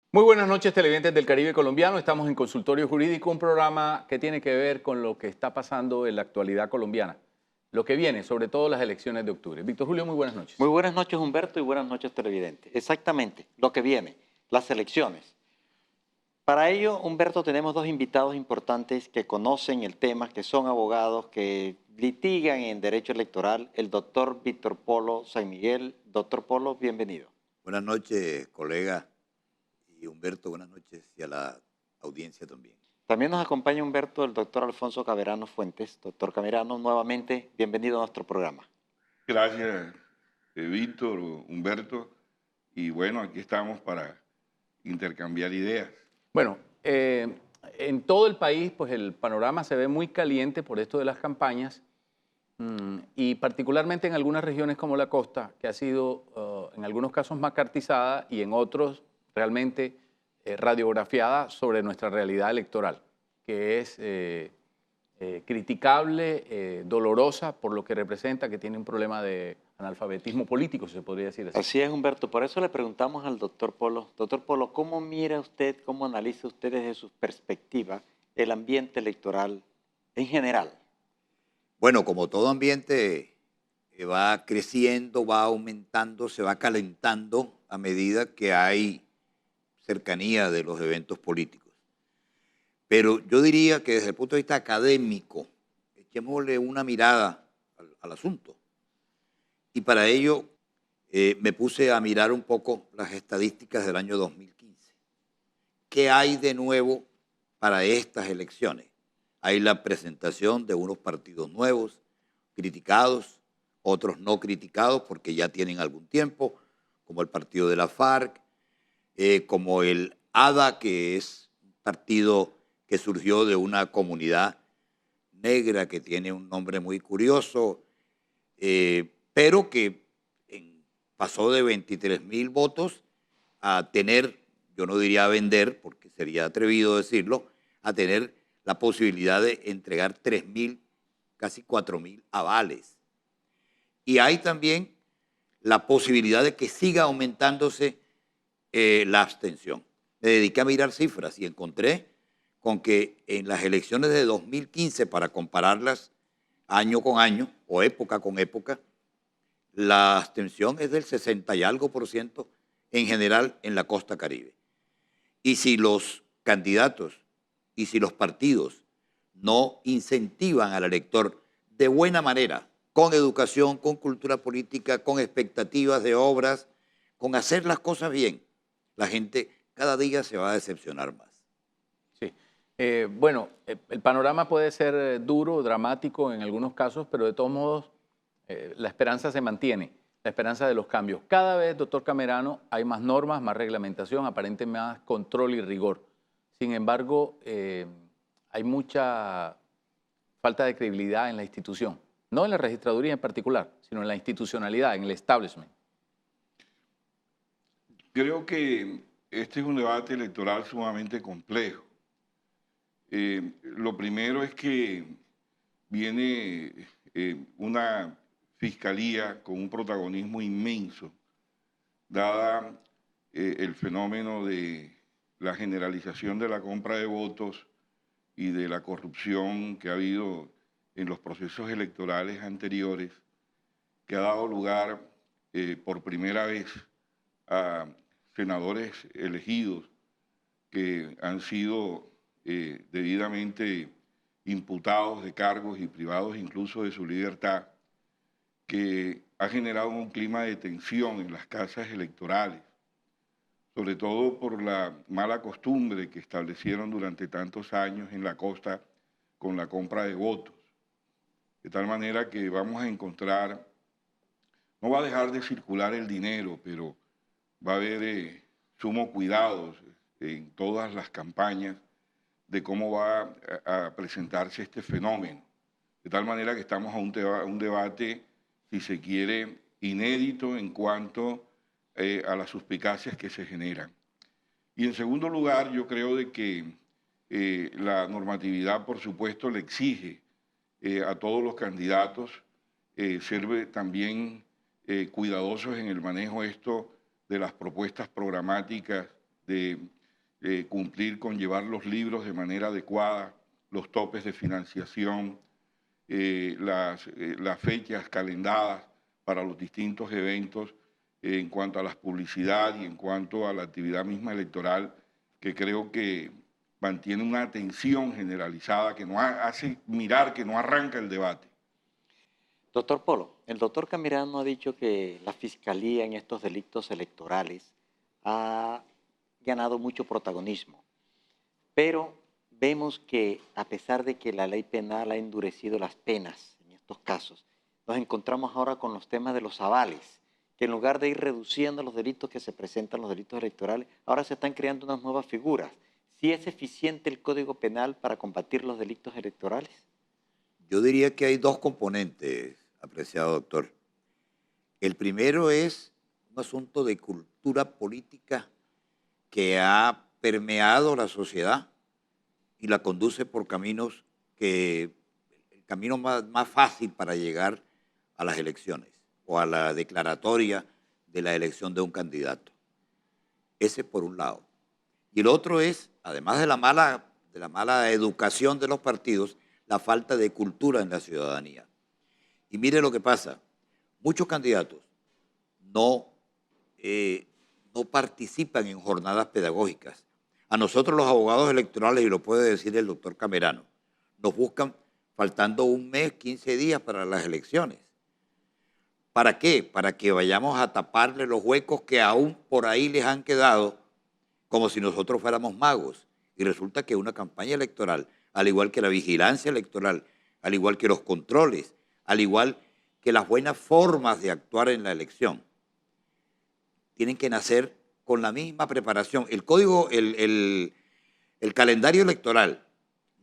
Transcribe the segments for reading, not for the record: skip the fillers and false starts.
Muy buenas noches, televidentes del Caribe colombiano. Estamos en Consultorio Jurídico, un programa que tiene que ver con lo que está pasando en la actualidad colombiana, lo que viene, sobre todo las elecciones de octubre. Víctor Julio, muy buenas Muy noches. buenas noches, Humberto, y buenas noches, televidentes. Exactamente, lo que viene, las elecciones. Para ello, Humberto, tenemos dos invitados importantes que conocen el tema, que son abogados, que litigan en derecho electoral, el doctor Víctor Polo San Miguel. Doctor Polo, bienvenido. Buenas noches, colega, y Humberto, buenas noches, y a la audiencia también. También nos acompaña Humberto, el doctor Alfonso Camerano Fuentes. Doctor Camerano, nuevamente, bienvenido a nuestro programa. Gracias, Víctor, Humberto. Y bueno, aquí estamos para intercambiar ideas. Bueno, en todo el país, pues el panorama se ve muy caliente por esto de las campañas y particularmente en algunas regiones como la costa, que ha sido en algunos casos macartizada y en otros realmente radiografiada sobre nuestra realidad electoral, que es criticable, dolorosa por lo que representa, que tiene un problema de analfabetismo político, si se podría decir así. Así es, Humberto. Por eso le preguntamos al doctor Polo. Doctor Polo, ¿cómo mira usted, cómo analiza usted desde su perspectiva el ambiente electoral en general? Bueno, como todo ambiente va creciendo, va aumentando, se va calentando a medida que hay cercanía de los eventos políticos. Pero yo diría que desde el punto de vista académico, echémosle una mirada al asunto. Y para ello me puse a mirar un poco las estadísticas del año 2015. ¿Qué hay de nuevo para estas elecciones? Hay la presentación de unos partidos nuevos, criticados, otros no criticados porque ya tienen algún tiempo, como el partido de la FARC, como el ADA, que es un partido que surgió de una comunidad negra que tiene un nombre muy curioso, pero que pasó de 23.000 votos a tener, yo no diría vender, porque sería atrevido decirlo, a tener la posibilidad de entregar 3.000, casi 4.000 avales. Y hay también la posibilidad de que siga aumentándose la abstención. Me dediqué a mirar cifras y encontré con que en las elecciones de 2015, para compararlas año con año o época con época, la abstención es del 60 y algo por ciento en general en la costa Caribe. Y si los candidatos y si los partidos no incentivan al elector de buena manera, con educación, con cultura política, con expectativas de obras, con hacer las cosas bien, la gente cada día se va a decepcionar más. Sí. Bueno, el panorama puede ser duro, dramático en algunos casos, pero de todos modos la esperanza se mantiene, la esperanza de los cambios. Cada vez, doctor Camerano, hay más normas, más reglamentación, aparente más control y rigor. Sin embargo, hay mucha falta de credibilidad en la institución, no en la registraduría en particular, sino en la institucionalidad, en el establishment. Creo que este es un debate electoral sumamente complejo. Lo primero es que viene una fiscalía con un protagonismo inmenso, dada el fenómeno de la generalización de la compra de votos y de la corrupción que ha habido en los procesos electorales anteriores, que ha dado lugar por primera vez a senadores elegidos que han sido debidamente imputados de cargos y privados incluso de su libertad, que ha generado un clima de tensión en las casas electorales, sobre todo por la mala costumbre que establecieron durante tantos años en la costa con la compra de votos. De tal manera que vamos a encontrar, no va a dejar de circular el dinero, pero va a haber sumo cuidados en todas las campañas de cómo va a presentarse este fenómeno. De tal manera que estamos a un debate, si se quiere, inédito en cuanto a las suspicacias que se generan. Y en segundo lugar, yo creo de que la normatividad, por supuesto, le exige a todos los candidatos ser también cuidadosos en el manejo esto de las propuestas programáticas, de cumplir con llevar los libros de manera adecuada, los topes de financiación, las fechas calendadas para los distintos eventos en cuanto a la publicidad y en cuanto a la actividad misma electoral, que creo que mantiene una atención generalizada que no hace mirar que no arranca el debate. Doctor Polo, el doctor Camirano ha dicho que la Fiscalía en estos delitos electorales ha ganado mucho protagonismo, pero vemos que a pesar de que la ley penal ha endurecido las penas en estos casos, nos encontramos ahora con los temas de los avales, que en lugar de ir reduciendo los delitos que se presentan, los delitos electorales, ahora se están creando unas nuevas figuras. ¿Sí es eficiente el Código Penal para combatir los delitos electorales? Yo diría que hay dos componentes, apreciado doctor. El primero es un asunto de cultura política que ha permeado la sociedad y la conduce por caminos que el camino más fácil para llegar a las elecciones o a la declaratoria de la elección de un candidato. Ese por un lado. Y el otro es, además de la mala educación de los partidos, la falta de cultura en la ciudadanía. Y mire lo que pasa, muchos candidatos no, no participan en jornadas pedagógicas. A nosotros los abogados electorales, y lo puede decir el doctor Camerano, nos buscan faltando un mes, 15 días para las elecciones. ¿Para qué? Para que vayamos a taparle los huecos que aún por ahí les han quedado, como si nosotros fuéramos magos. Y resulta que una campaña electoral, al igual que la vigilancia electoral, al igual que los controles, al igual que las buenas formas de actuar en la elección, tienen que nacer con la misma preparación. El código, el calendario electoral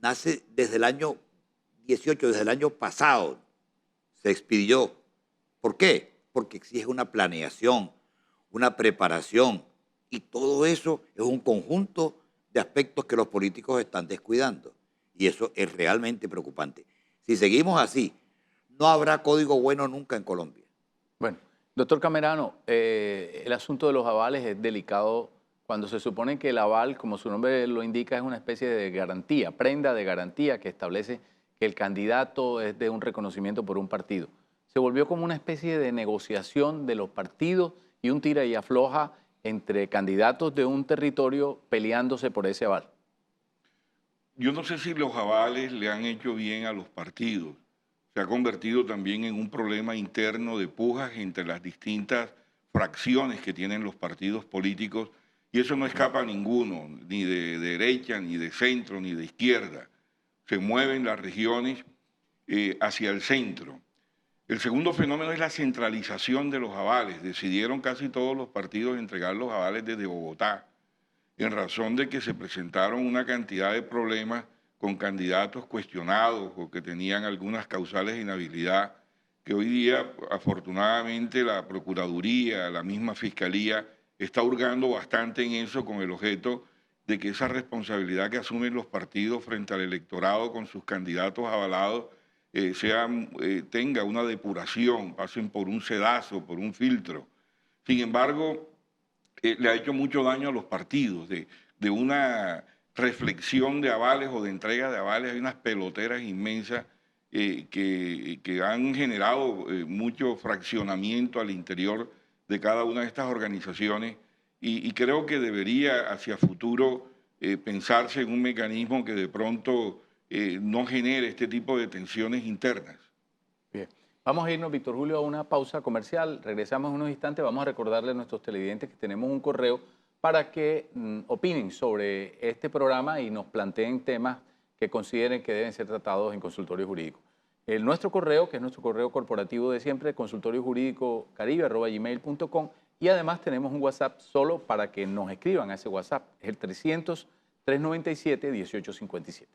nace desde el año 18, desde el año pasado, se expidió. ¿Por qué? Porque exige una planeación, una preparación, y todo eso es un conjunto de aspectos que los políticos están descuidando. Y eso es realmente preocupante. Si seguimos así, no habrá código bueno nunca en Colombia. Bueno, doctor Camerano, el asunto de los avales es delicado cuando se supone que el aval, como su nombre lo indica, es una especie de garantía, prenda de garantía que establece que el candidato es de un reconocimiento por un partido. Se volvió como una especie de negociación de los partidos y un tira y afloja entre candidatos de un territorio peleándose por ese aval. Yo no sé si los avales le han hecho bien a los partidos. Se ha convertido también en un problema interno de pujas entre las distintas fracciones que tienen los partidos políticos, y eso no escapa a ninguno, ni de derecha, ni de centro, ni de izquierda. Se mueven las regiones hacia el centro. El segundo fenómeno es la centralización de los avales. Decidieron casi todos los partidos entregar los avales desde Bogotá, en razón de que se presentaron una cantidad de problemas con candidatos cuestionados o que tenían algunas causales de inhabilidad, que hoy día, afortunadamente, la Procuraduría, la misma Fiscalía, está hurgando bastante en eso con el objeto de que esa responsabilidad que asumen los partidos frente al electorado con sus candidatos avalados tenga una depuración, pasen por un sedazo, por un filtro. Sin embargo, le ha hecho mucho daño a los partidos, de una reflexión de avales o de entrega de avales. Hay unas peloteras inmensas que han generado mucho fraccionamiento al interior de cada una de estas organizaciones, y creo que debería hacia futuro pensarse en un mecanismo que de pronto no genere este tipo de tensiones internas. Bien. Vamos a irnos, Víctor Julio, a una pausa comercial. Regresamos en unos instantes. Vamos a recordarle a nuestros televidentes que tenemos un correo para que opinen sobre este programa y nos planteen temas que consideren que deben ser tratados en consultorio jurídico. Nuestro correo, que es nuestro correo corporativo de siempre, consultoriojuridicocaribe@gmail.com, y además tenemos un WhatsApp solo para que nos escriban a ese WhatsApp. Es el 300-397-1857.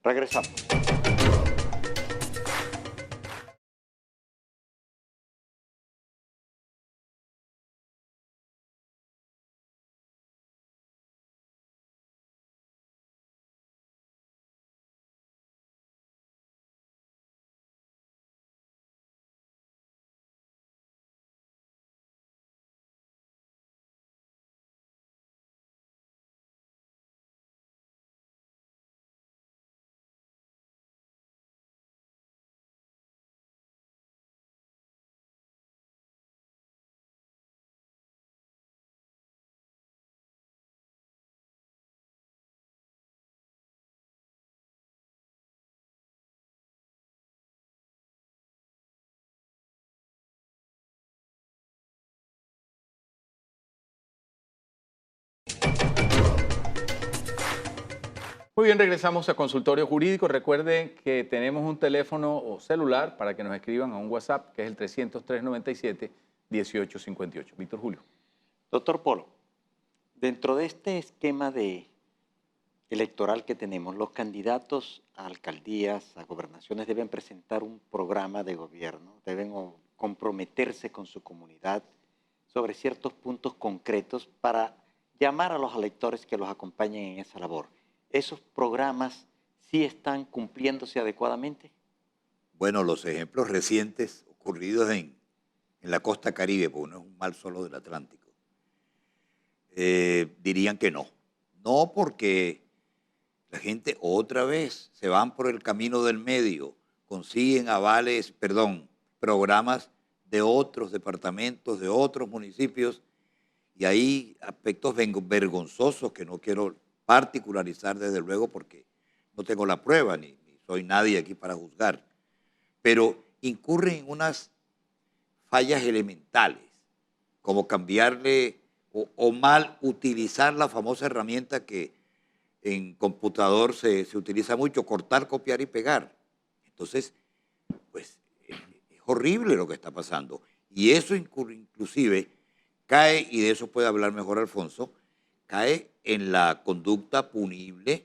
Regresamos. Muy bien, regresamos a Consultorio Jurídico. Recuerden que tenemos un teléfono o celular para que nos escriban a un WhatsApp, que es el 300-397-1858. Víctor Julio. Doctor Polo, dentro de este esquema electoral que tenemos, los candidatos a alcaldías, a gobernaciones deben presentar un programa de gobierno, deben comprometerse con su comunidad sobre ciertos puntos concretos para llamar a los electores que los acompañen en esa labor. ¿Esos programas sí están cumpliéndose adecuadamente? Bueno, los ejemplos recientes ocurridos en la costa Caribe, porque no es un mal solo del Atlántico, dirían que no. No, porque la gente otra vez se van por el camino del medio, consiguen programas de otros departamentos, de otros municipios, y hay aspectos vergonzosos que no quiero particularizar desde luego porque no tengo la prueba ni soy nadie aquí para juzgar, pero incurren en unas fallas elementales, como cambiarle o mal utilizar la famosa herramienta que en computador se utiliza mucho, cortar, copiar y pegar. Entonces, pues es horrible lo que está pasando. Y eso inclusive cae, y de eso puede hablar mejor Alfonso, cae en la conducta punible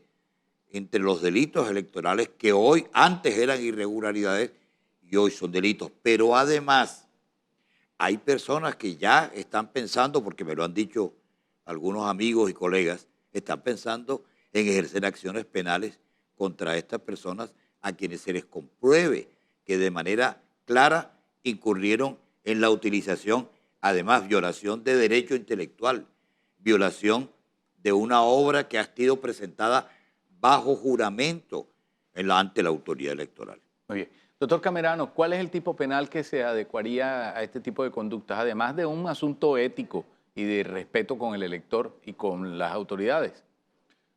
entre los delitos electorales que hoy, antes eran irregularidades y hoy son delitos. Pero además, hay personas que ya están pensando, porque me lo han dicho algunos amigos y colegas, están pensando en ejercer acciones penales contra estas personas a quienes se les compruebe que de manera clara incurrieron en la utilización, además violación de derecho intelectual, violación de una obra que ha sido presentada bajo juramento ante la autoridad electoral. Muy bien. Doctor Camerano, ¿cuál es el tipo penal que se adecuaría a este tipo de conductas, además de un asunto ético y de respeto con el elector y con las autoridades?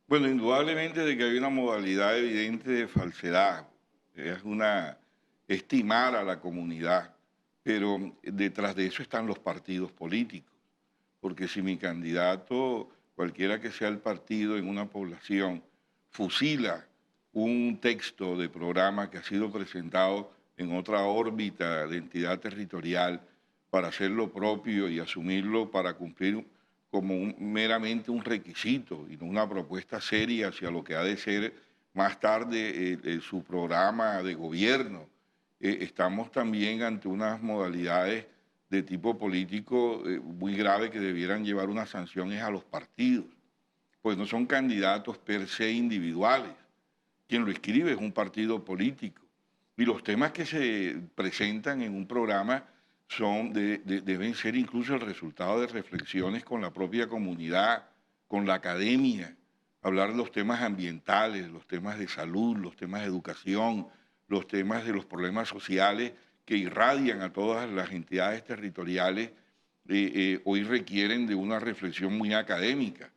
Bueno, indudablemente de que hay una modalidad evidente de falsedad, es una estimar a la comunidad, pero detrás de eso están los partidos políticos, porque si mi candidato, cualquiera que sea el partido en una población, fusila un texto de programa que ha sido presentado en otra órbita de entidad territorial para hacer lo propio y asumirlo para cumplir como meramente un requisito y no una propuesta seria hacia lo que ha de ser más tarde su programa de gobierno. Estamos también ante unas modalidades de tipo político muy graves que debieran llevar unas sanciones a los partidos, pues no son candidatos per se individuales. Quien lo escribe es un partido político. Y los temas que se presentan en un programa deben ser incluso el resultado de reflexiones con la propia comunidad, con la academia, hablar de los temas ambientales, los temas de salud, los temas de educación, los temas de los problemas sociales que irradian a todas las entidades territoriales, hoy requieren de una reflexión muy académica,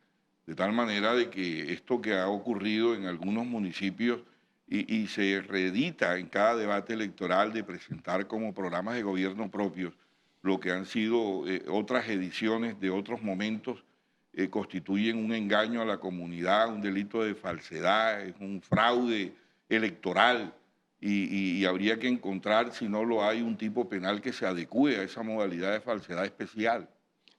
de tal manera de que esto que ha ocurrido en algunos municipios y se reedita en cada debate electoral de presentar como programas de gobierno propios lo que han sido otras ediciones de otros momentos, constituyen un engaño a la comunidad, un delito de falsedad, es un fraude electoral y habría que encontrar, si no lo hay, un tipo penal que se adecue a esa modalidad de falsedad especial.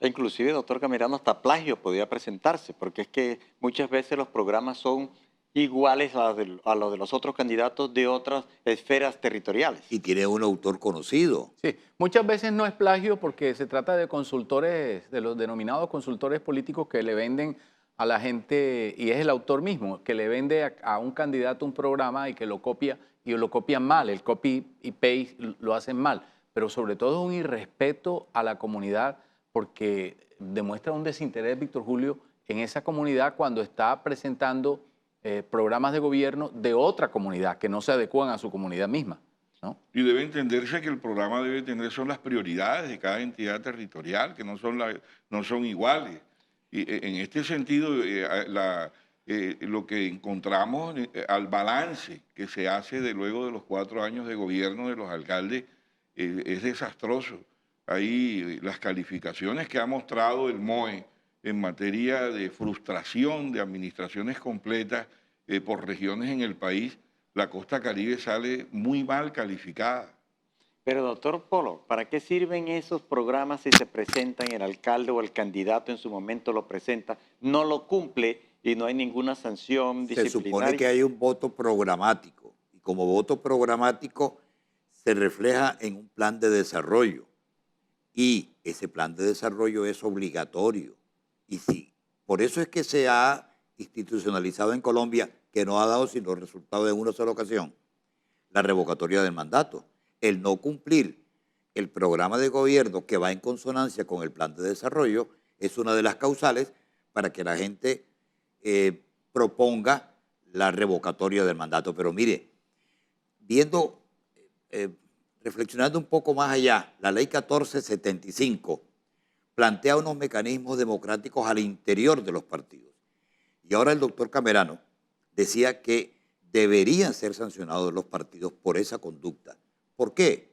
E inclusive, doctor Camerano, hasta plagio podría presentarse, porque es que muchas veces los programas son iguales a los de los otros candidatos de otras esferas territoriales. Y tiene un autor conocido. Sí, muchas veces no es plagio porque se trata de consultores, de los denominados consultores políticos que le venden a la gente, y es el autor mismo, que le vende a un candidato un programa y que lo copia, y lo copian mal, el copy y paste lo hacen mal, pero sobre todo un irrespeto a la comunidad porque demuestra un desinterés, Víctor Julio, en esa comunidad cuando está presentando programas de gobierno de otra comunidad que no se adecúan a su comunidad misma, ¿no? Y debe entenderse que el programa debe tener son las prioridades de cada entidad territorial, que no son iguales. Y en este sentido, lo que encontramos al balance que se hace luego de los 4 años de gobierno de los alcaldes es desastroso. Ahí las calificaciones que ha mostrado el MOE en materia de frustración de administraciones completas por regiones en el país, la costa Caribe sale muy mal calificada. Pero doctor Polo, ¿para qué sirven esos programas si se presentan, el alcalde o el candidato en su momento lo presenta, no lo cumple y no hay ninguna sanción Se supone disciplinaria? que hay un voto programático y como voto programático se refleja en un plan de desarrollo y ese plan de desarrollo es obligatorio. Y sí, por eso es que se ha institucionalizado en Colombia, que no ha dado sino resultado en una sola ocasión, la revocatoria del mandato. El no cumplir el programa de gobierno que va en consonancia con el plan de desarrollo es una de las causales para que la gente proponga la revocatoria del mandato. Pero mire, viendo, reflexionando un poco más allá, la ley 1475 plantea unos mecanismos democráticos al interior de los partidos. Y ahora el doctor Camerano decía que deberían ser sancionados los partidos por esa conducta. ¿Por qué?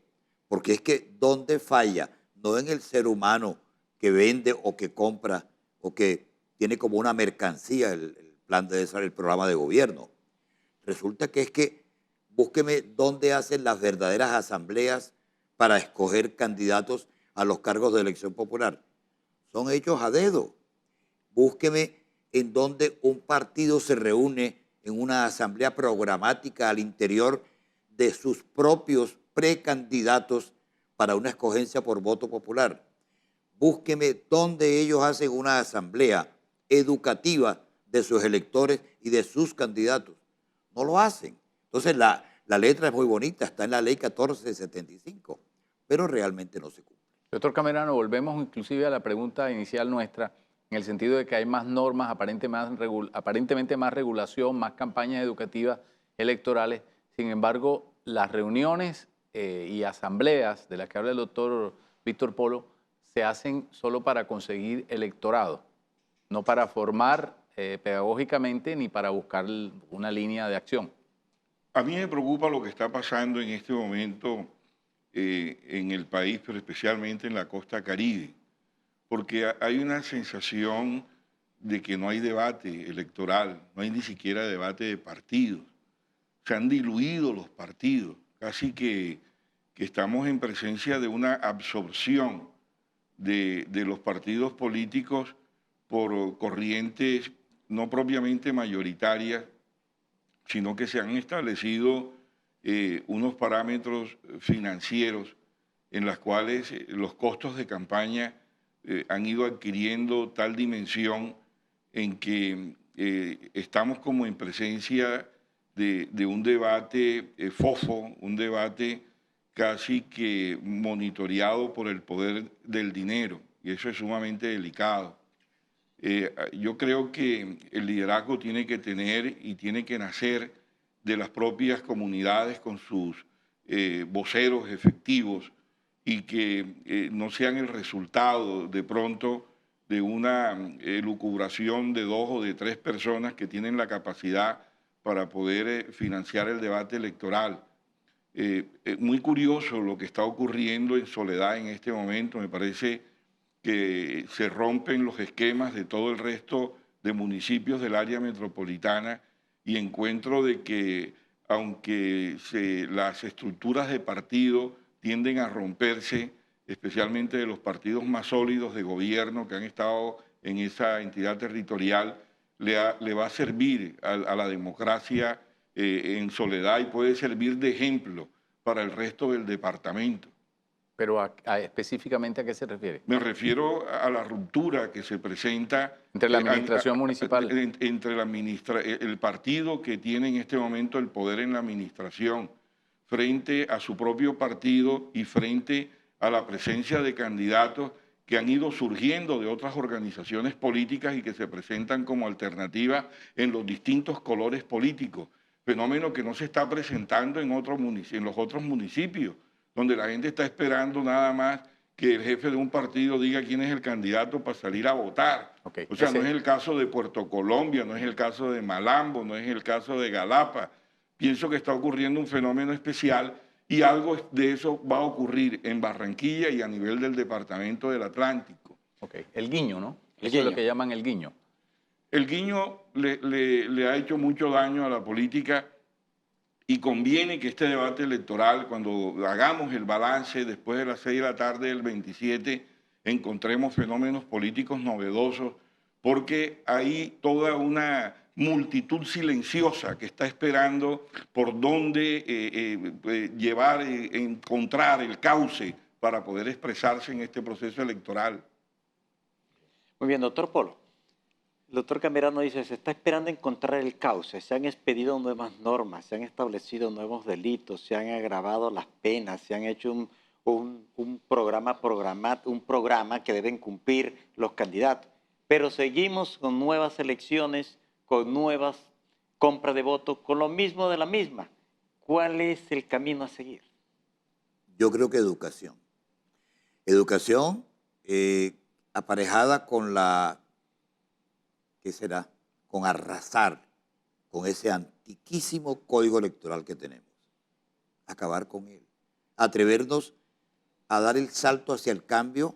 Porque es que ¿dónde falla? No en el ser humano que vende o que compra o que tiene como una mercancía el plan de desarrollo, el programa de gobierno. Resulta que es que búsqueme dónde hacen las verdaderas asambleas para escoger candidatos a los cargos de elección popular. Son hechos a dedo. Búsqueme en donde un partido se reúne en una asamblea programática al interior de sus propios precandidatos para una escogencia por voto popular. Búsqueme dónde ellos hacen una asamblea educativa de sus electores y de sus candidatos. No lo hacen. Entonces la letra es muy bonita, está en la ley 1475, pero realmente no se cumple. Doctor Camerano, volvemos inclusive a la pregunta inicial nuestra, en el sentido de que hay más normas, aparentemente más regulación, más campañas educativas electorales. Sin embargo, las reuniones y asambleas de las que habla el doctor Víctor Polo se hacen solo para conseguir electorado, no para formar pedagógicamente ni para buscar una línea de acción. A mí me preocupa lo que está pasando en este momento en el país, pero especialmente en la costa Caribe, porque hay una sensación de que no hay debate electoral, no hay ni siquiera debate de partidos. Se han diluido los partidos, casi que estamos en presencia de una absorción de los partidos políticos por corrientes no propiamente mayoritarias, sino que se han establecido unos parámetros financieros en los cuales los costos de campaña han ido adquiriendo tal dimensión en que estamos como en presencia de un debate fofo, un debate casi que monitoreado por el poder del dinero, y eso es sumamente delicado. Yo creo que el liderazgo tiene que tener y tiene que nacer de las propias comunidades con sus voceros efectivos y que no sean el resultado de pronto de una elucubración de 2 o de 3 personas que tienen la capacidad para poder financiar el debate electoral. Muy curioso lo que está ocurriendo en Soledad en este momento. Me parece que se rompen los esquemas de todo el resto de municipios del área metropolitana y encuentro de que aunque las estructuras de partido tienden a romperse, especialmente de los partidos más sólidos de gobierno que han estado en esa entidad territorial, le va a servir a la democracia en Soledad y puede servir de ejemplo para el resto del departamento. Pero específicamente, ¿a qué se refiere? Me refiero a la ruptura que se presenta entre la administración municipal. Entre el partido que tiene en este momento el poder en la administración, frente a su propio partido y frente a la presencia de candidatos que han ido surgiendo de otras organizaciones políticas y que se presentan como alternativa en los distintos colores políticos, fenómeno que no se está presentando en los otros municipios, donde la gente está esperando nada más que el jefe de un partido diga quién es el candidato para salir a votar. Okay. O sea, no es el caso de Puerto Colombia, no es el caso de Malambo, no es el caso de Galapa. Pienso que está ocurriendo un fenómeno especial y algo de eso va a ocurrir en Barranquilla y a nivel del departamento del Atlántico. Okay. El guiño, ¿no? El Eso guiño. es lo que llaman el guiño. El guiño le ha hecho mucho daño a la política y conviene que este debate electoral, cuando hagamos el balance después de las 6 de la tarde del 27, encontremos fenómenos políticos novedosos, porque hay toda una multitud silenciosa que está esperando por dónde llevar, encontrar el cauce para poder expresarse en este proceso electoral. Muy bien, doctor Polo. El doctor Camerano dice, se está esperando encontrar el cauce, se han expedido nuevas normas, se han establecido nuevos delitos, se han agravado las penas, se han hecho un programa que deben cumplir los candidatos. Pero seguimos con nuevas elecciones, con nuevas compras de votos, con lo mismo de la misma. ¿Cuál es el camino a seguir? Yo creo que educación. Educación aparejada con la, ¿qué será? Con arrasar con ese antiquísimo código electoral que tenemos. Acabar con él. Atrevernos a dar el salto hacia el cambio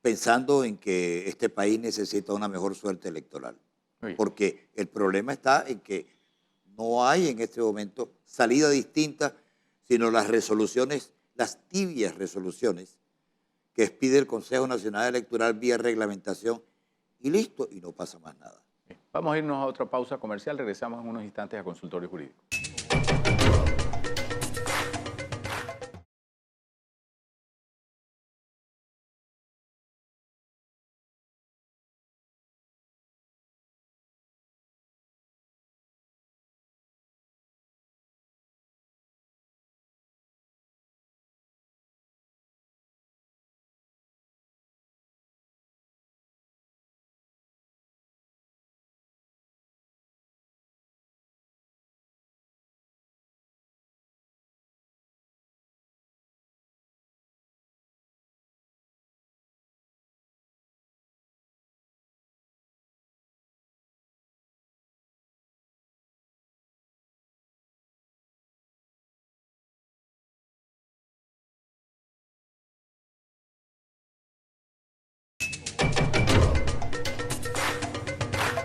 pensando en que este país necesita una mejor suerte electoral. Porque el problema está en que no hay en este momento salida distinta, sino las resoluciones, las tibias resoluciones que expide el Consejo Nacional Electoral vía reglamentación y listo, y no pasa más nada. Vamos a irnos a otra pausa comercial, regresamos en unos instantes a Consultorio Jurídico.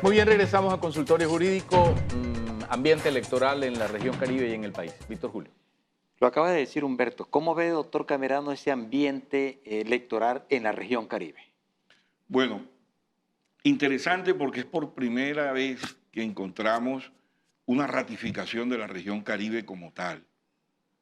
Muy bien, regresamos a Consultorio Jurídico, ambiente electoral en la región Caribe y en el país. Víctor Julio. Lo acaba de decir Humberto. ¿Cómo ve, doctor Camerano, ese ambiente electoral en la región Caribe? Bueno, interesante porque es por primera vez que encontramos una ratificación de la región Caribe como tal.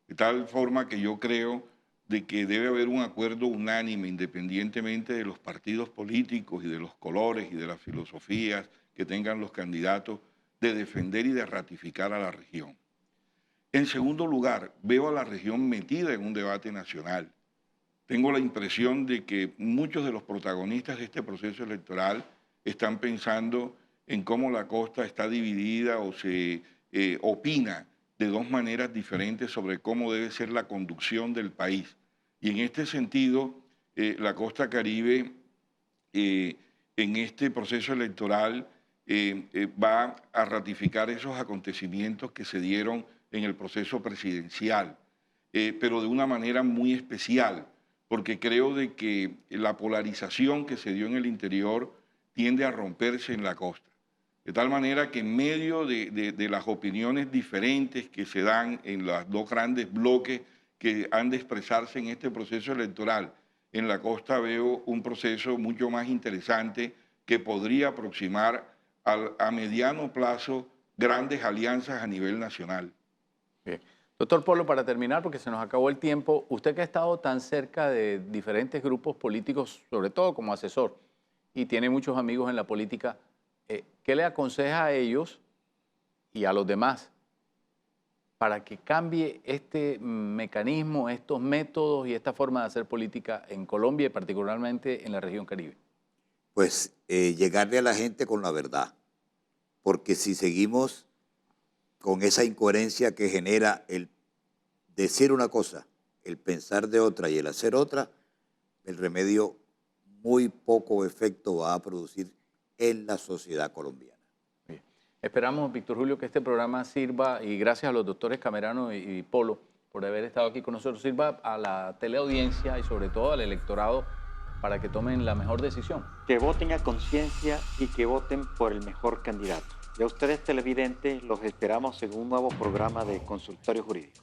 De tal forma que yo creo de que debe haber un acuerdo unánime, independientemente de los partidos políticos y de los colores y de las filosofías que tengan los candidatos, de defender y de ratificar a la región. En segundo lugar, veo a la región metida en un debate nacional. Tengo la impresión de que muchos de los protagonistas de este proceso electoral están pensando en cómo la costa está dividida o se opina de dos maneras diferentes sobre cómo debe ser la conducción del país. Y en este sentido, la costa Caribe en este proceso electoral va a ratificar esos acontecimientos que se dieron en el proceso presidencial, pero de una manera muy especial, porque creo de que la polarización que se dio en el interior tiende a romperse en la costa. De tal manera que en medio de las opiniones diferentes que se dan en los dos grandes bloques que han de expresarse en este proceso electoral, en la costa veo un proceso mucho más interesante que podría aproximar a mediano plazo grandes alianzas a nivel nacional. Bien. Doctor Polo, para terminar, porque se nos acabó el tiempo, usted que ha estado tan cerca de diferentes grupos políticos, sobre todo como asesor, y tiene muchos amigos en la política, ¿qué le aconseja a ellos y a los demás para que cambie este mecanismo, estos métodos y esta forma de hacer política en Colombia y particularmente en la región Caribe? Pues llegarle a la gente con la verdad, porque si seguimos con esa incoherencia que genera el decir una cosa, el pensar de otra y el hacer otra, el remedio muy poco efecto va a producir en la sociedad colombiana. Bien. Esperamos, Víctor Julio, que este programa sirva, y gracias a los doctores Camerano y Polo por haber estado aquí con nosotros, sirva a la teleaudiencia y sobre todo al electorado para que tomen la mejor decisión. Que voten a conciencia y que voten por el mejor candidato. Y a ustedes televidentes los esperamos en un nuevo programa de Consultorio Jurídico.